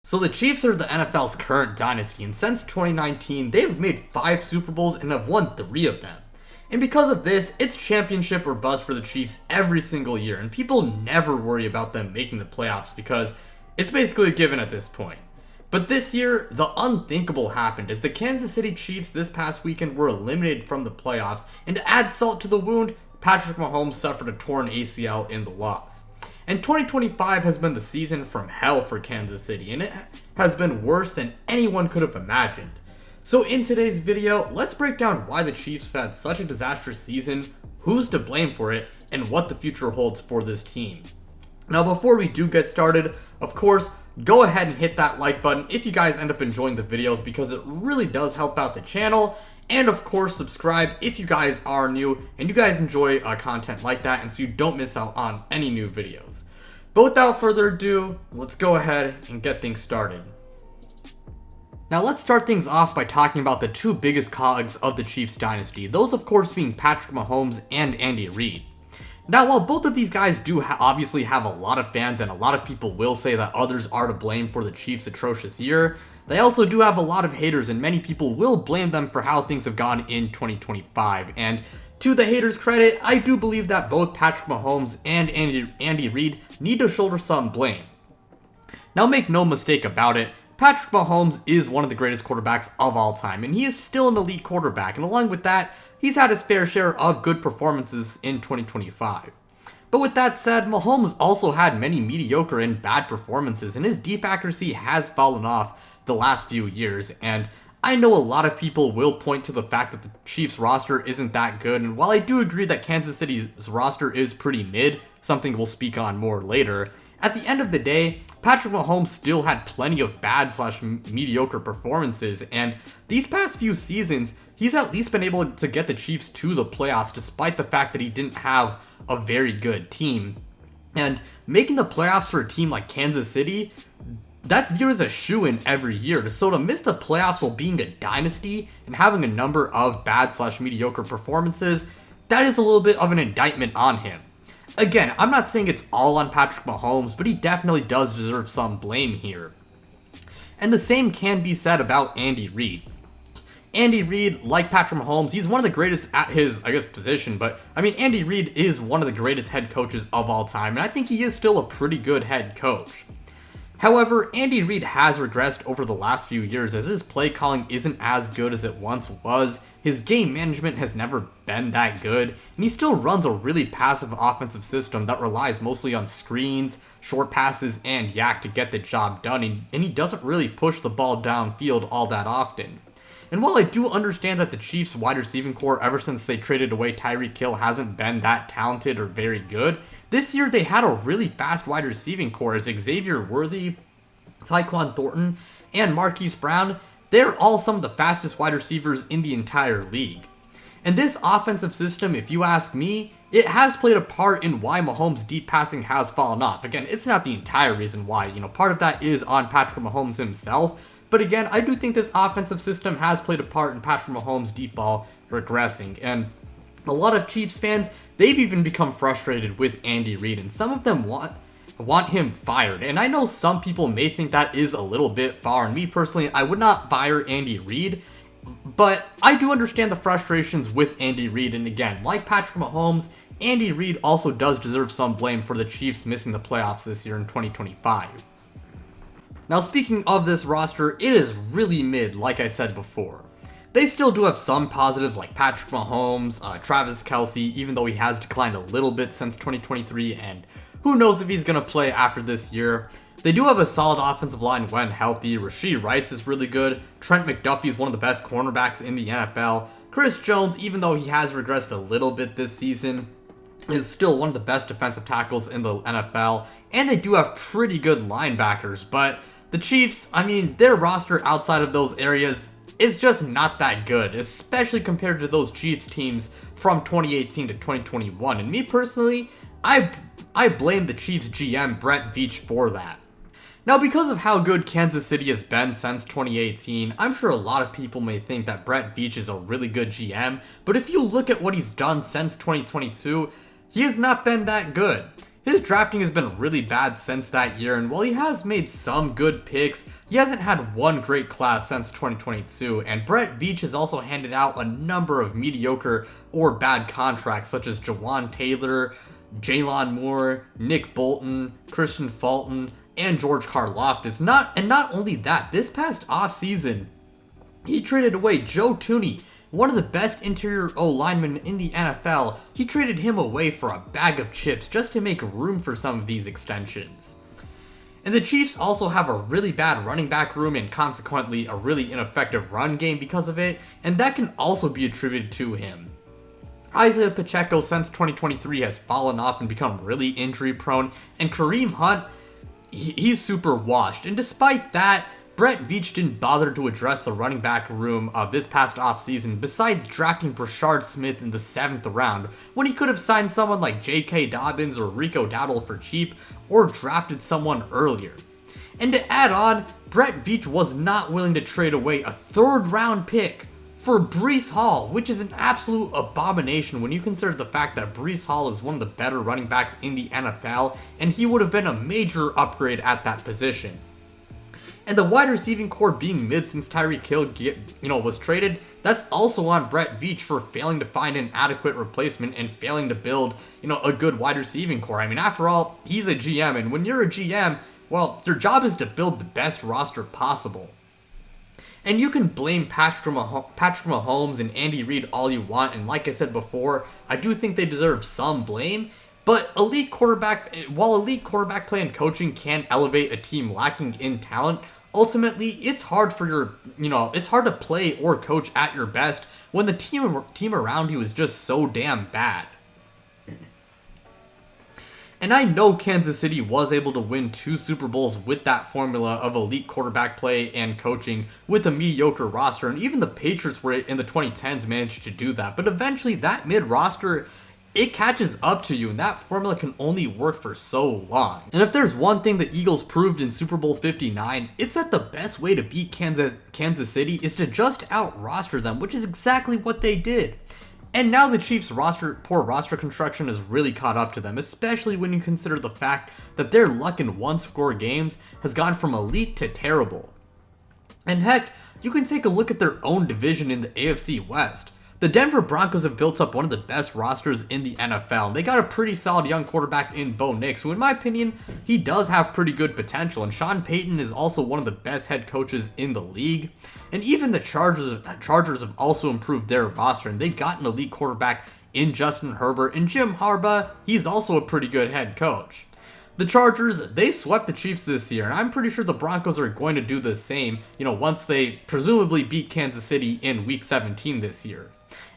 So the Chiefs are the NFL's current dynasty, and since 2019, they've made 5 Super Bowls and have won 3 of them. And because of this, it's championship or bust for the Chiefs every single year, and people never worry about them making the playoffs because it's basically a given at this point. But this year, the unthinkable happened as the Kansas City Chiefs this past weekend were eliminated from the playoffs, and to add salt to the wound, Patrick Mahomes suffered a torn ACL in the loss. And 2025 has been the season from hell for Kansas City, and it has been worse than anyone could have imagined. So in today's video, let's break down why the Chiefs have had such a disastrous season, who's to blame for it, and what the future holds for this team. Now before we do get started, of course, go ahead and hit that like button if you guys end up enjoying the videos because it really does help out the channel. And of course, subscribe if you guys are new and you guys enjoy content like that and so you don't miss out on any new videos. But without further ado, let's go ahead and get things started. Now let's start things off by talking about the 2 biggest cogs of the Chiefs dynasty. Those of course being Patrick Mahomes and Andy Reid. Now while both of these guys do obviously have a lot of fans and a lot of people will say that others are to blame for the Chiefs' atrocious year, they also do have a lot of haters and many people will blame them for how things have gone in 2025. And to the haters' credit, I do believe that both Patrick Mahomes and Andy Reid need to shoulder some blame. Now make no mistake about it, Patrick Mahomes is one of the greatest quarterbacks of all time, and he is still an elite quarterback, and along with that, he's had his fair share of good performances in 2025. But with that said, Mahomes also had many mediocre and bad performances, and his deep accuracy has fallen off the last few years, and I know a lot of people will point to the fact that the Chiefs roster isn't that good, and while I do agree that Kansas City's roster is pretty mid, something we'll speak on more later, at the end of the day, Patrick Mahomes still had plenty of bad/mediocre performances, and these past few seasons, he's at least been able to get the Chiefs to the playoffs despite the fact that he didn't have a very good team. And making the playoffs for a team like Kansas City, that's viewed as a shoo-in every year. So to miss the playoffs while being a dynasty and having a number of bad/mediocre performances, that is a little bit of an indictment on him. Again, I'm not saying it's all on Patrick Mahomes, but he definitely does deserve some blame here. And the same can be said about Andy Reid. Andy Reid, like Patrick Mahomes, he's one of the greatest at his, position, but Andy Reid is one of the greatest head coaches of all time, and I think he is still a pretty good head coach. However, Andy Reid has regressed over the last few years as his play calling isn't as good as it once was, his game management has never been that good, and he still runs a really passive offensive system that relies mostly on screens, short passes, and yak to get the job done, and he doesn't really push the ball downfield all that often. And while I do understand that the Chiefs' wide receiving core ever since they traded away Tyreek Hill hasn't been that talented or very good, this year they had a really fast wide receiving core as Xavier Worthy, Tyquan Thornton, and Marquise Brown, they're all some of the fastest wide receivers in the entire league. And this offensive system, if you ask me, it has played a part in why Mahomes' deep passing has fallen off. Again, it's not the entire reason why, part of that is on Patrick Mahomes himself, but again, I do think this offensive system has played a part in Patrick Mahomes' deep ball regressing, and a lot of Chiefs fans, they've even become frustrated with Andy Reid, and some of them want him fired. And I know some people may think that is a little bit far, and me personally, I would not fire Andy Reid, but I do understand the frustrations with Andy Reid, and again, like Patrick Mahomes, Andy Reid also does deserve some blame for the Chiefs missing the playoffs this year in 2025. Now speaking of this roster, it is really mid, like I said before. They still do have some positives like Patrick Mahomes, Travis Kelce, even though he has declined a little bit since 2023, and who knows if he's going to play after this year. They do have a solid offensive line when healthy. Rashee Rice is really good. Trent McDuffie is one of the best cornerbacks in the NFL. Chris Jones, even though he has regressed a little bit this season, is still one of the best defensive tackles in the NFL. And they do have pretty good linebackers, but the Chiefs, their roster outside of those areas is just not that good, especially compared to those Chiefs teams from 2018 to 2021. And me personally, I blame the Chiefs GM Brett Veach for that. Now, because of how good Kansas City has been since 2018, I'm sure a lot of people may think that Brett Veach is a really good GM, but if you look at what he's done since 2022, he has not been that good. His drafting has been really bad since that year, and while he has made some good picks, he hasn't had one great class since 2022, and Brett Veach has also handed out a number of mediocre or bad contracts such as Jawan Taylor, Jalen Moore, Nick Bolton, Christian Fulton, and George Karlaftis. Not only that, this past offseason, he traded away Joe Thuney, one of the best interior O-linemen in the NFL. He traded him away for a bag of chips just to make room for some of these extensions. And the Chiefs also have a really bad running back room and consequently a really ineffective run game because of it, and that can also be attributed to him. Isaiah Pacheco since 2023 has fallen off and become really injury prone, and Kareem Hunt, he's super washed. And despite that, Brett Veach didn't bother to address the running back room this past offseason, besides drafting Brashard Smith in the 7th round, when he could have signed someone like J.K. Dobbins or Rico Dowdle for cheap, or drafted someone earlier. And to add on, Brett Veach was not willing to trade away a 3rd round pick for Breece Hall, which is an absolute abomination when you consider the fact that Breece Hall is one of the better running backs in the NFL, and he would have been a major upgrade at that position. And the wide receiving core being mid since Tyreek Hill was traded, that's also on Brett Veach for failing to find an adequate replacement and failing to build, a good wide receiving core. I mean, after all, he's a GM, and when you're a GM, well, your job is to build the best roster possible. And you can blame Patrick Mahomes and Andy Reid all you want, and like I said before, I do think they deserve some blame. But while elite quarterback play and coaching can elevate a team lacking in talent, ultimately it's hard to play or coach at your best when the team around you is just so damn bad. And I know Kansas City was able to win 2 Super Bowls with that formula of elite quarterback play and coaching with a mediocre roster, and even the Patriots were in the 2010s managed to do that. But eventually that mid-roster, it catches up to you, and that formula can only work for so long. And if there's one thing the Eagles proved in Super Bowl 59, it's that the best way to beat Kansas City is to just out-roster them, which is exactly what they did. And now the Chiefs' poor roster construction has really caught up to them, especially when you consider the fact that their luck in one-score games has gone from elite to terrible. And heck, you can take a look at their own division in the AFC West. The Denver Broncos have built up one of the best rosters in the NFL, and they got a pretty solid young quarterback in Bo Nix, who in my opinion, he does have pretty good potential, and Sean Payton is also one of the best head coaches in the league. And even the Chargers have also improved their roster, and they got an elite quarterback in Justin Herbert, and Jim Harbaugh, he's also a pretty good head coach. The Chargers, they swept the Chiefs this year, and I'm pretty sure the Broncos are going to do the same, once they presumably beat Kansas City in Week 17 this year.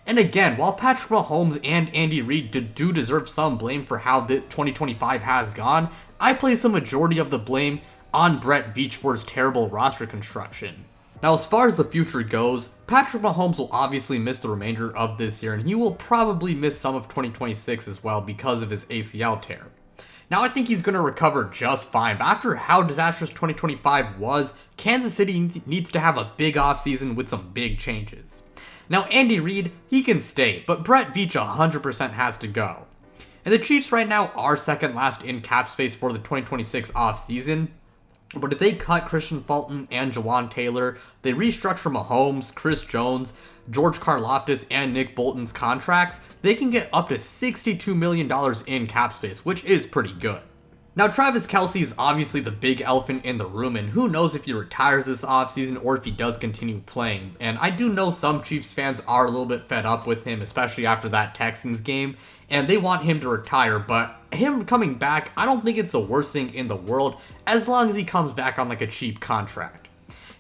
And again, while Patrick Mahomes and Andy Reid do deserve some blame for how the 2025 has gone, I place a majority of the blame on Brett Veach for his terrible roster construction. Now, as far as the future goes, Patrick Mahomes will obviously miss the remainder of this year, and he will probably miss some of 2026 as well because of his ACL tear. Now, I think he's going to recover just fine, but after how disastrous 2025 was, Kansas City needs to have a big offseason with some big changes. Now, Andy Reid, he can stay, but Brett Veach 100% has to go. And the Chiefs right now are second last in cap space for the 2026 offseason. But if they cut Christian Fulton and Jawan Taylor, they restructure Mahomes, Chris Jones, George Karlaftis, and Nick Bolton's contracts, they can get up to $62 million in cap space, which is pretty good. Now, Travis Kelce is obviously the big elephant in the room, and who knows if he retires this offseason or if he does continue playing. And I do know some Chiefs fans are a little bit fed up with him, especially after that Texans game, and they want him to retire, but him coming back, I don't think it's the worst thing in the world, as long as he comes back on like a cheap contract.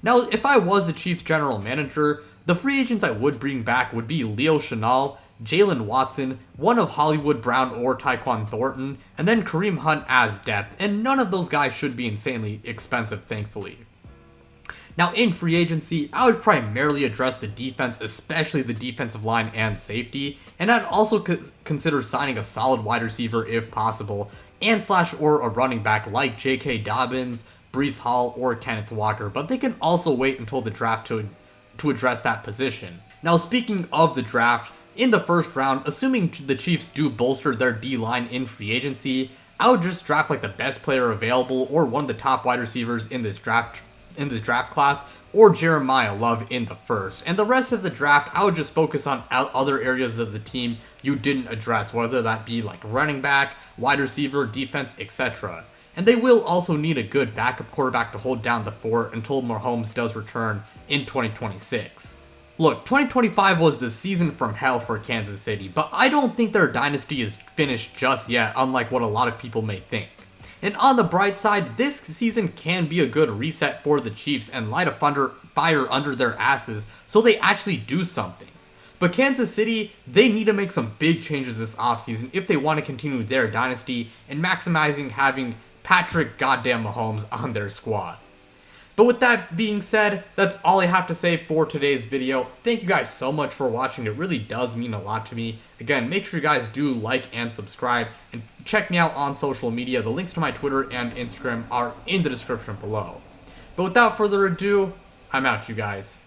Now, if I was the Chiefs general manager, the free agents I would bring back would be Leo Chenal, Jalen Watson, one of Hollywood Brown or Tyquan Thornton, and then Kareem Hunt as depth, and none of those guys should be insanely expensive, thankfully. Now, in free agency, I would primarily address the defense, especially the defensive line and safety, and I'd also consider signing a solid wide receiver if possible, and or a running back like J.K. Dobbins, Breece Hall, or Kenneth Walker, but they can also wait until the draft to address that position. Now, speaking of the draft, in the first round, assuming the Chiefs do bolster their D-line in free agency, I would just draft like the best player available or one of the top wide receivers in this draft class, or Jeremiah Love in the first. And the rest of the draft, I would just focus on other areas of the team you didn't address, whether that be like running back, wide receiver, defense, etc. And they will also need a good backup quarterback to hold down the fort until Mahomes does return in 2026. Look, 2025 was the season from hell for Kansas City, but I don't think their dynasty is finished just yet, unlike what a lot of people may think. And on the bright side, this season can be a good reset for the Chiefs and light a fire under their asses so they actually do something. But Kansas City, they need to make some big changes this offseason if they want to continue their dynasty and maximizing having Patrick goddamn Mahomes on their squad. But with that being said, that's all I have to say for today's video. Thank you guys so much for watching. It really does mean a lot to me. Again, make sure you guys do like and subscribe, and check me out on social media. The links to my Twitter and Instagram are in the description below. But without further ado, I'm out, you guys.